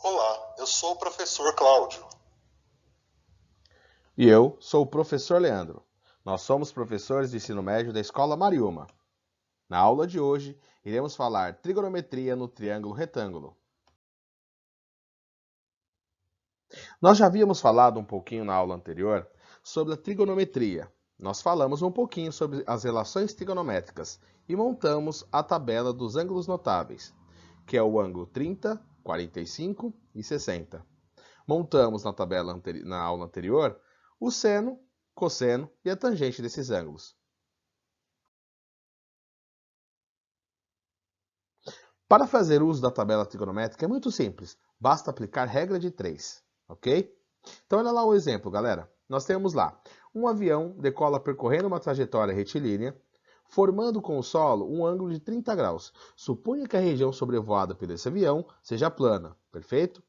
Olá, eu sou o professor Cláudio. E eu sou o professor Leandro. Nós somos professores de ensino médio da Escola Mariuma. Na aula de hoje, iremos falar trigonometria no triângulo retângulo. Nós já havíamos falado um pouquinho na aula anterior sobre a trigonometria. Nós falamos um pouquinho sobre as relações trigonométricas e montamos a tabela dos ângulos notáveis, que é o ângulo 30, 45 e 60. Montamos na aula anterior o seno, cosseno e a tangente desses ângulos. Para fazer uso da tabela trigonométrica é muito simples, basta aplicar regra de 3, ok? Então olha lá o exemplo, galera. Nós temos lá, um avião decola percorrendo uma trajetória retilínea, formando com o solo um ângulo de 30 graus. Suponha que a região sobrevoada por esse avião seja plana, perfeito?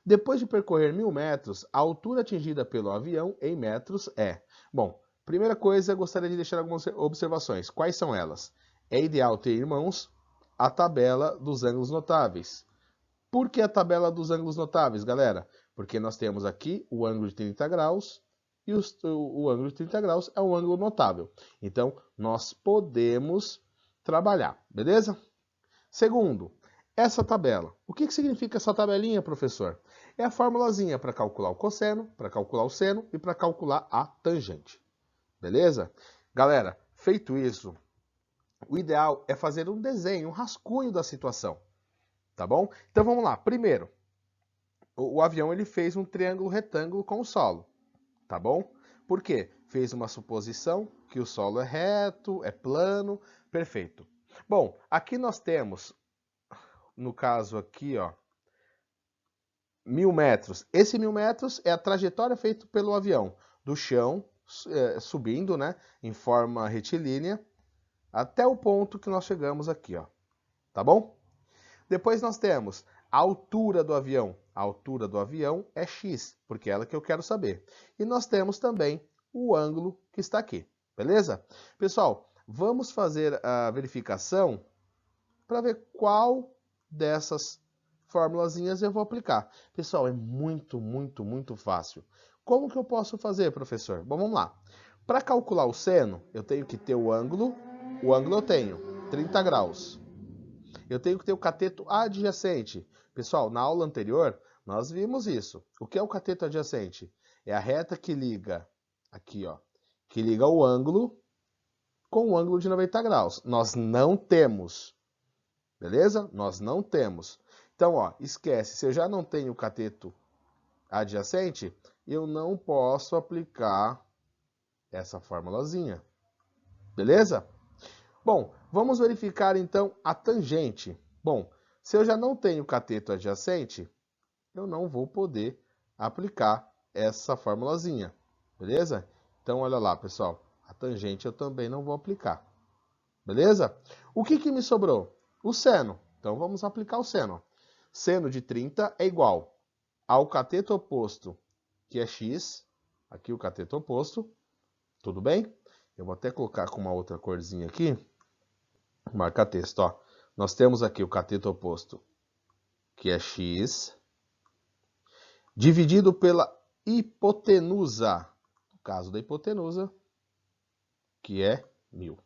Depois de percorrer 1000 metros, a altura atingida pelo avião em metros é... Bom, primeira coisa, gostaria de deixar algumas observações. Quais são elas? É ideal ter em mãos a tabela dos ângulos notáveis. Por que a tabela dos ângulos notáveis, galera? Porque nós temos aqui o ângulo de 30 graus e o ângulo de 30 graus é um ângulo notável. Então, nós podemos trabalhar, beleza? Segundo, essa tabela. O que significa essa tabelinha, professor? É a formulazinha para calcular o cosseno, para calcular o seno e para calcular a tangente. Beleza? Galera, feito isso, o ideal é fazer um desenho, um rascunho da situação. Tá bom? Então vamos lá. Primeiro, o avião ele fez um triângulo retângulo com o solo. Tá bom? Por quê? Fez uma suposição que o solo é reto, é plano. Perfeito. Bom, aqui nós temos, no caso aqui, ó, 1000 metros. Esse 1000 metros é a trajetória feita pelo avião, do chão, subindo, né, em forma retilínea, até o ponto que nós chegamos aqui, ó. Tá bom? Depois nós temos a altura do avião. A altura do avião é x, porque é ela que eu quero saber. E nós temos também o ângulo que está aqui, beleza? Pessoal, vamos fazer a verificação para ver qual dessas formulazinhas eu vou aplicar. Pessoal, é muito fácil. Como que eu posso fazer, professor? Bom, vamos lá. Para calcular o seno, eu tenho que ter o ângulo eu tenho 30 graus. Eu tenho que ter o cateto adjacente. Pessoal, na aula anterior, nós vimos isso. O que é o cateto adjacente? É a reta que liga, aqui, ó, que liga o ângulo com o ângulo de 90 graus. Nós não temos, beleza? Nós não temos. Então, ó, esquece, se eu já não tenho o cateto adjacente, eu não posso aplicar essa formulazinha, beleza? Bom, vamos verificar então a tangente. Bom, se eu já não tenho cateto adjacente, eu não vou poder aplicar essa formulazinha, beleza? Então, olha lá, pessoal, a tangente eu também não vou aplicar, beleza? O que me sobrou? O seno. Então, vamos aplicar o seno. Seno de 30 é igual ao cateto oposto, que é x, aqui o cateto oposto, tudo bem? Eu vou até colocar com uma outra corzinha aqui, marca texto, ó. Nós temos aqui o cateto oposto, que é x, dividido pela hipotenusa, no caso da hipotenusa, que é 1000.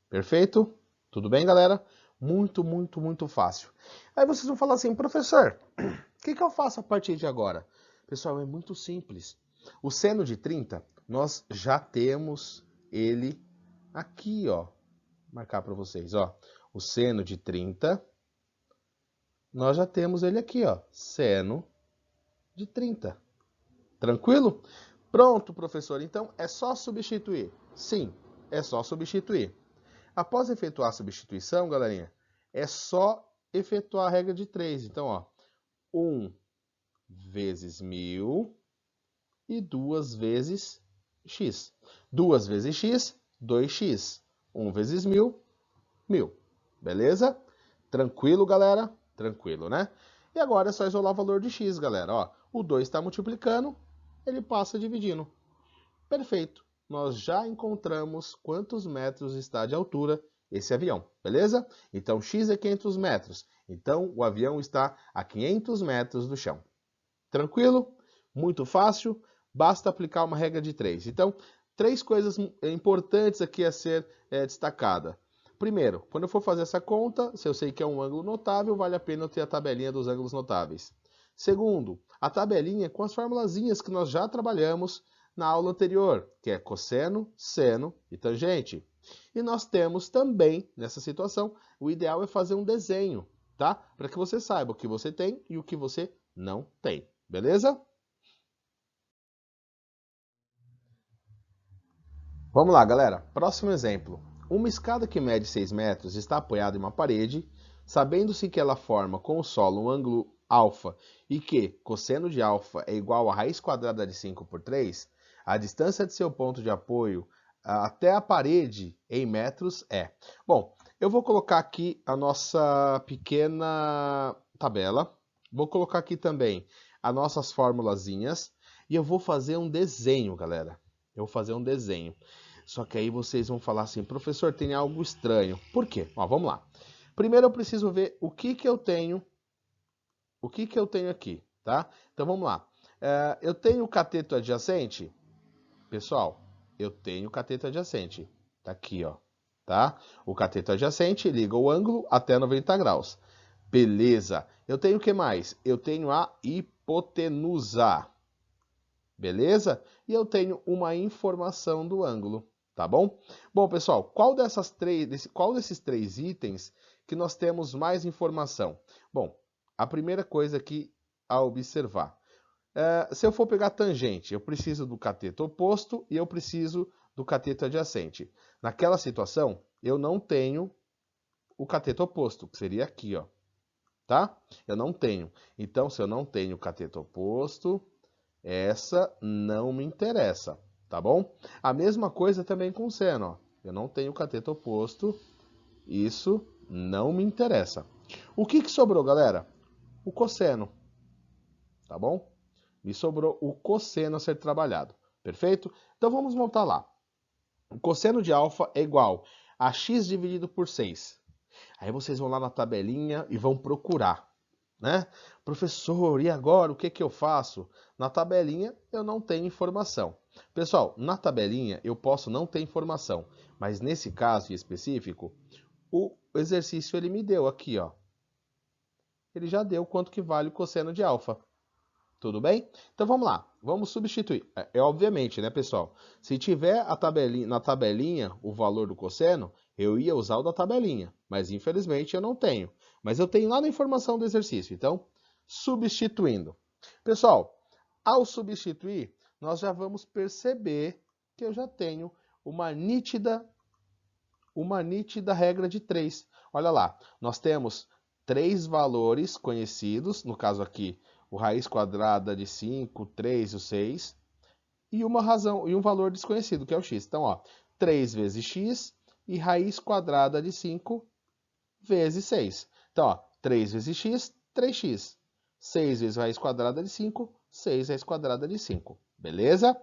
Perfeito? Tudo bem, galera? Muito fácil. Aí vocês vão falar assim, professor, o que eu faço a partir de agora? Pessoal, é muito simples. O seno de 30, nós já temos ele aqui, ó. Vou marcar para vocês, ó. O seno de 30, nós já temos ele aqui, ó. Seno de 30. Tranquilo? Pronto, professor. Então, é só substituir. Sim, é só substituir. Após efetuar a substituição, galerinha, é só efetuar a regra de 3. Então, ó, 1 vezes 1000 e 2 vezes x. 2 vezes x, 2x. 1 vezes 1000, 1000. Beleza? Tranquilo, galera? Tranquilo, né? E agora é só isolar o valor de x, galera. Ó, o 2 está multiplicando, ele passa dividindo. Perfeito. Nós já encontramos quantos metros está de altura esse avião, beleza? Então, x é 500 metros. Então, o avião está a 500 metros do chão. Tranquilo? Muito fácil. Basta aplicar uma regra de 3. Então, 3 coisas importantes aqui a ser destacada. Primeiro, quando eu for fazer essa conta, se eu sei que é um ângulo notável, vale a pena eu ter a tabelinha dos ângulos notáveis. Segundo, a tabelinha com as formulazinhas que nós já trabalhamos na aula anterior, que é cosseno, seno e tangente. E nós temos também, nessa situação, o ideal é fazer um desenho, tá? Para que você saiba o que você tem e o que você não tem, beleza? Vamos lá, galera. Próximo exemplo. Uma escada que mede 6 metros está apoiada em uma parede, sabendo-se que ela forma com o solo um ângulo alfa e que cosseno de alfa é igual a raiz quadrada de 5 por 3, a distância de seu ponto de apoio até a parede em metros é... Bom, eu vou colocar aqui a nossa pequena tabela, vou colocar aqui também as nossas formulazinhas e eu vou fazer um desenho, galera. Eu vou fazer um desenho. Só que aí vocês vão falar assim, professor, tem algo estranho. Por quê? Ó, vamos lá. Primeiro eu preciso ver o que eu tenho aqui, tá? Então vamos lá. Eu tenho o cateto adjacente? Pessoal, eu tenho o cateto adjacente. Tá aqui, ó. Tá? O cateto adjacente liga o ângulo até 90 graus. Beleza. Eu tenho o que mais? Eu tenho a hipotenusa. Beleza? E eu tenho uma informação do ângulo. Tá bom? Bom, pessoal, qual desses três itens que nós temos mais informação? Bom, a primeira coisa aqui a observar. Se eu for pegar tangente, eu preciso do cateto oposto e eu preciso do cateto adjacente. Naquela situação, eu não tenho o cateto oposto, que seria aqui, ó. Tá? Eu não tenho. Então, se eu não tenho o cateto oposto, essa não me interessa. Tá bom? A mesma coisa também com o seno. Ó. Eu não tenho cateto oposto. Isso não me interessa. O que sobrou, galera? O cosseno. Tá bom? Me sobrou o cosseno a ser trabalhado. Perfeito? Então vamos voltar lá. O cosseno de alfa é igual a x dividido por 6. Aí vocês vão lá na tabelinha e vão procurar. Né? Professor, e agora o que eu faço? Na tabelinha eu não tenho informação. Pessoal, na tabelinha eu posso não ter informação, mas nesse caso em específico, o exercício ele me deu aqui, ó. Ele já deu quanto que vale o cosseno de alfa. Tudo bem? Então vamos lá, vamos substituir. Obviamente, né, pessoal? Se tiver na tabelinha o valor do cosseno, eu ia usar o da tabelinha, mas infelizmente eu não tenho. Mas eu tenho lá na informação do exercício, então, substituindo. Pessoal, ao substituir, nós já vamos perceber que eu já tenho uma nítida regra de 3. Olha lá, nós temos 3 valores conhecidos, no caso aqui, o raiz quadrada de 5, 3 e o 6, e um valor desconhecido, que é o x. Então, ó, 3 vezes x e raiz quadrada de 5 vezes 6. Então, ó, 3 vezes x, 3x. 6 vezes raiz quadrada de 5, 6 raiz quadrada de 5. Beleza?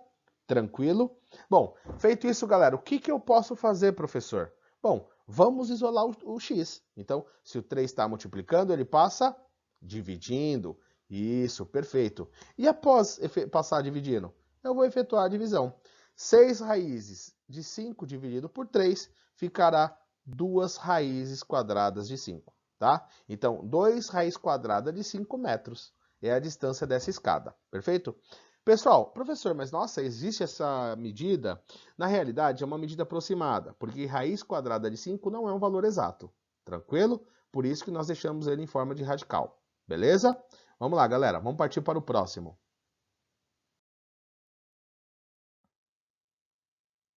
Tranquilo? Bom, feito isso, galera, o que eu posso fazer, professor? Bom, vamos isolar o x. Então, se o 3 está multiplicando, ele passa dividindo. Isso, perfeito. E após passar dividindo, eu vou efetuar a divisão. 6 raízes de 5 dividido por 3 ficará 2 raízes quadradas de 5, tá? Então, 2 raiz quadrada de 5 metros é a distância dessa escada, perfeito? Pessoal, professor, mas nossa, existe essa medida? Na realidade, é uma medida aproximada, porque raiz quadrada de 5 não é um valor exato, tranquilo? Por isso que nós deixamos ele em forma de radical, beleza? Vamos lá, galera, vamos partir para o próximo.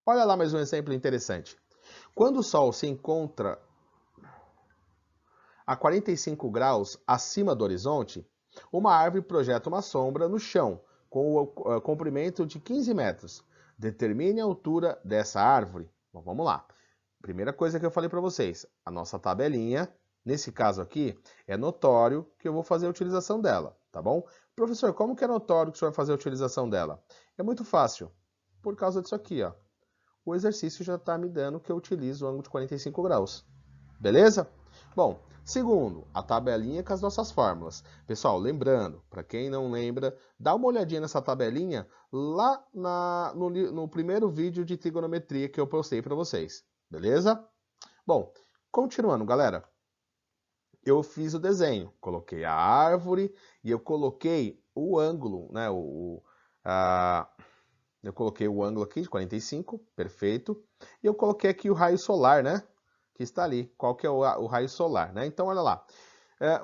Olha lá mais um exemplo interessante. Quando o Sol se encontra a 45 graus acima do horizonte, uma árvore projeta uma sombra no chão com o comprimento de 15 metros. Determine a altura dessa árvore. Bom, vamos lá. Primeira coisa que eu falei para vocês, a nossa tabelinha, nesse caso aqui, é notório que eu vou fazer a utilização dela, tá bom? Professor, como que é notório que o senhor vai fazer a utilização dela? É muito fácil, por causa disso aqui, ó. o exercício já está me dando que eu utilizo o ângulo de 45 graus. Beleza? Bom, segundo, a tabelinha com as nossas fórmulas. Pessoal, lembrando, para quem não lembra, dá uma olhadinha nessa tabelinha lá no primeiro vídeo de trigonometria que eu postei para vocês. Beleza? Bom, continuando, galera. Eu fiz o desenho, coloquei a árvore e eu coloquei o ângulo, né? Eu coloquei o ângulo aqui de 45, perfeito. E eu coloquei aqui o raio solar, né? Que está ali. Qual que é o raio solar, né? Então, olha lá.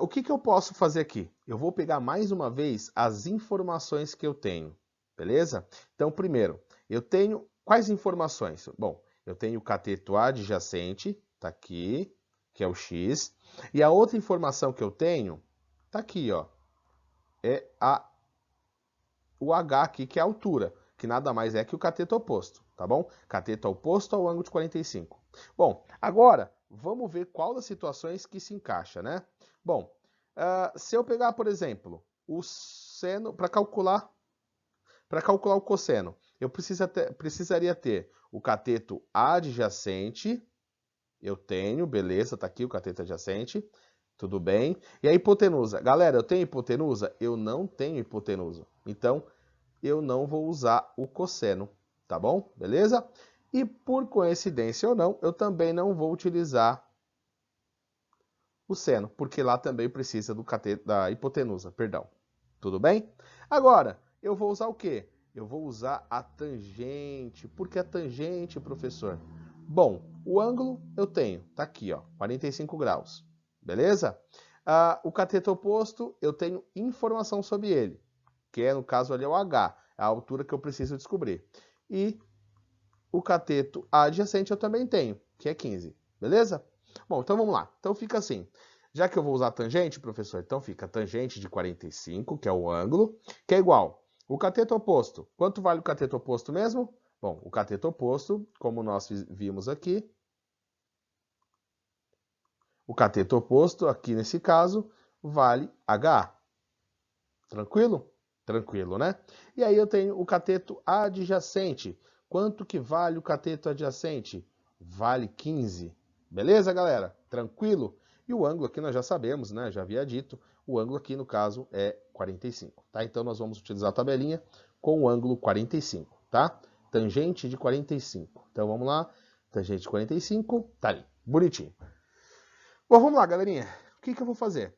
O que eu posso fazer aqui? Eu vou pegar mais uma vez as informações que eu tenho, beleza? Então, primeiro, eu tenho quais informações? Bom, eu tenho o cateto adjacente, tá aqui, que é o x. E a outra informação que eu tenho, tá aqui, ó, é o h aqui, que é a altura, que nada mais é que o cateto oposto, tá bom? Cateto oposto ao ângulo de 45. Bom, agora, vamos ver qual das situações que se encaixa, né? Bom, se eu pegar, por exemplo, o seno, para calcular o cosseno, eu precisaria ter o cateto adjacente. Eu tenho, beleza, tá aqui o cateto adjacente, tudo bem. E a hipotenusa? Galera, eu tenho hipotenusa? Eu não tenho hipotenusa. Então, eu não vou usar o cosseno, tá bom? Beleza? E por coincidência ou não, eu também não vou utilizar o seno, porque lá também precisa da hipotenusa, perdão. Tudo bem? Agora, eu vou usar o quê? Eu vou usar a tangente. Por que a tangente, professor? Bom, o ângulo eu tenho, tá aqui, ó, 45 graus, beleza? O cateto oposto, eu tenho informação sobre ele, que é, no caso ali, é o H, a altura que eu preciso descobrir. E o cateto adjacente eu também tenho, que é 15, beleza? Bom, então vamos lá. Então fica assim. Já que eu vou usar tangente, professor, então fica tangente de 45, que é o ângulo, que é igual. O cateto oposto. Quanto vale o cateto oposto mesmo? Bom, o cateto oposto, como nós vimos aqui, o cateto oposto, aqui nesse caso, vale H. Tranquilo? Tranquilo, né? E aí eu tenho o cateto adjacente. Quanto que vale o cateto adjacente? Vale 15. Beleza, galera? Tranquilo? E o ângulo aqui nós já sabemos, né? Já havia dito. O ângulo aqui, no caso, é 45, tá? Então nós vamos utilizar a tabelinha com o ângulo 45, tá? Tangente de 45. Então vamos lá. Tangente de 45, tá ali. Bonitinho. Bom, vamos lá, galerinha. O que eu vou fazer?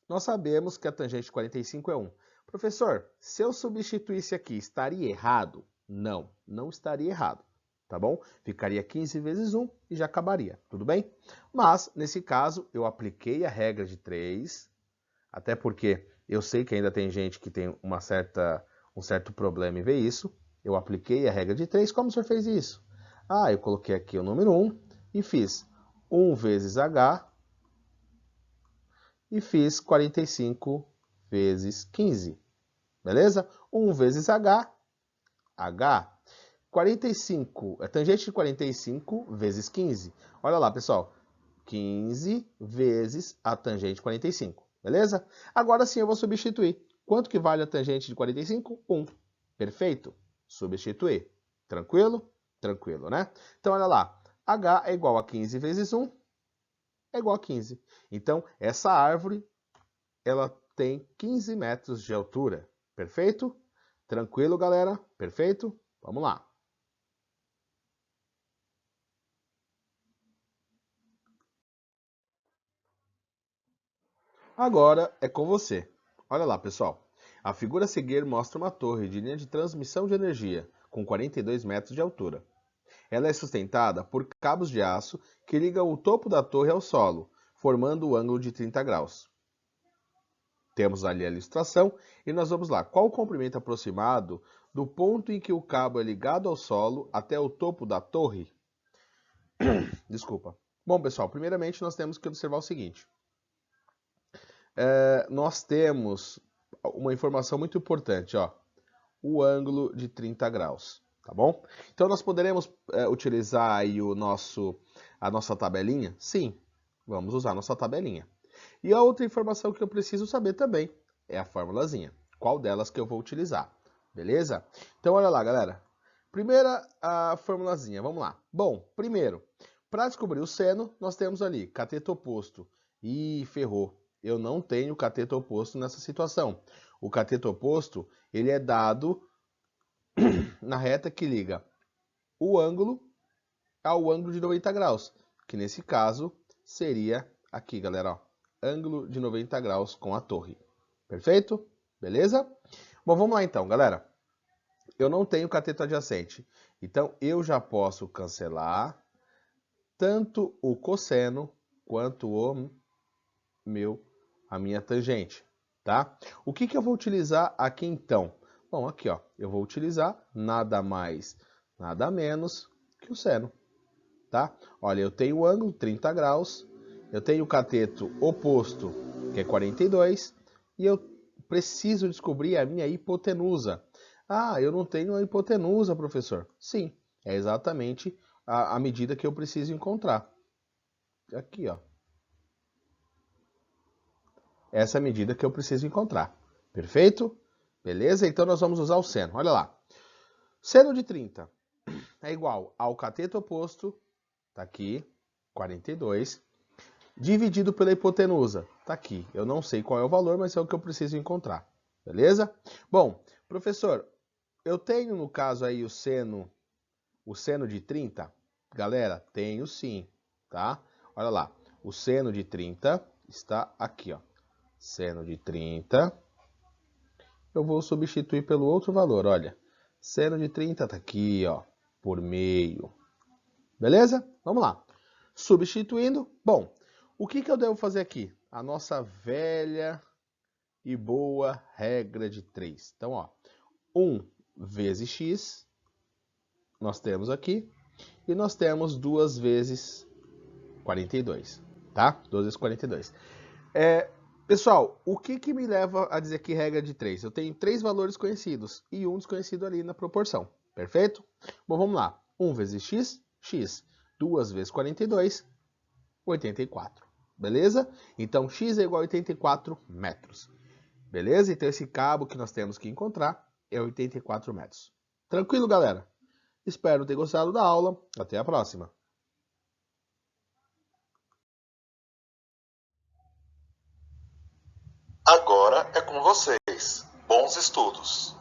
Nós sabemos que a tangente de 45 é 1. Professor, se eu substituísse aqui, estaria errado? Não, não estaria errado, tá bom? Ficaria 15 vezes 1 e já acabaria, tudo bem? Mas, nesse caso, eu apliquei a regra de 3, até porque eu sei que ainda tem gente que tem um certo problema em ver isso. Eu apliquei a regra de 3. Como o senhor fez isso? Eu coloquei aqui o número 1 e fiz 1 vezes H e fiz 45 vezes 15. Beleza? 1 vezes H, H. 45, é tangente de 45 vezes 15. Olha lá, pessoal. 15 vezes a tangente de 45. Beleza? Agora sim eu vou substituir. Quanto que vale a tangente de 45? 1. Perfeito? Substituir. Tranquilo? Tranquilo, né? Então, olha lá. H é igual a 15 vezes 1 é igual a 15. Então, essa árvore, ela tem 15 metros de altura. Perfeito? Tranquilo, galera? Perfeito? Vamos lá. Agora é com você. Olha lá, pessoal. A figura a seguir mostra uma torre de linha de transmissão de energia, com 42 metros de altura. Ela é sustentada por cabos de aço que ligam o topo da torre ao solo, formando o ângulo de 30 graus. Temos ali a ilustração e nós vamos lá. Qual o comprimento aproximado do ponto em que o cabo é ligado ao solo até o topo da torre? Desculpa. Bom, pessoal, primeiramente nós temos que observar o seguinte. Nós temos uma informação muito importante, ó, o ângulo de 30 graus, tá bom? Então nós poderemos utilizar aí a nossa tabelinha? Sim, vamos usar a nossa tabelinha. E a outra informação que eu preciso saber também é a formulazinha. Qual delas que eu vou utilizar, beleza? Então olha lá, galera. Primeira a formulazinha, vamos lá. Bom, primeiro, para descobrir o seno, nós temos ali cateto oposto. Ih, ferrou. Eu não tenho cateto oposto nessa situação. O cateto oposto, ele é dado na reta que liga o ângulo ao ângulo de 90 graus, que nesse caso seria aqui, galera, ó, ângulo de 90 graus com a torre. Perfeito? Beleza? Bom, vamos lá então, galera. Eu não tenho cateto adjacente, então eu já posso cancelar tanto o cosseno quanto a minha tangente, tá? O que eu vou utilizar aqui então? Bom, aqui ó, eu vou utilizar nada mais, nada menos que o seno, tá? Olha, eu tenho o ângulo 30 graus, eu tenho o cateto oposto, que é 42, e eu preciso descobrir a minha hipotenusa. Ah, eu não tenho a hipotenusa, professor. Sim, é exatamente a medida que eu preciso encontrar. Aqui, ó. Essa é a medida que eu preciso encontrar. Perfeito? Beleza? Então nós vamos usar o seno. Olha lá. Seno de 30 é igual ao cateto oposto, tá aqui, 42, dividido pela hipotenusa, tá aqui. Eu não sei qual é o valor, mas é o que eu preciso encontrar. Beleza? Bom, professor, eu tenho no caso aí o seno de 30? Galera, tenho sim, tá? Olha lá, o seno de 30 está aqui, ó. Seno de 30, eu vou substituir pelo outro valor, olha. Seno de 30 tá aqui, ó, por meio. Beleza? Vamos lá. Substituindo, bom, o que eu devo fazer aqui? A nossa velha e boa regra de 3. Então, ó, 1 vezes x, nós temos aqui, e nós temos 2 vezes 42, tá? 2 vezes 42. Pessoal, o que me leva a dizer que regra de 3? Eu tenho 3 valores conhecidos e um desconhecido ali na proporção, perfeito? Bom, vamos lá. 1 vezes x, x. 2 vezes 42, 84. Beleza? Então, x é igual a 84 metros. Beleza? Então, esse cabo que nós temos que encontrar é 84 metros. Tranquilo, galera? Espero ter gostado da aula. Até a próxima. Agora é com vocês. Bons estudos!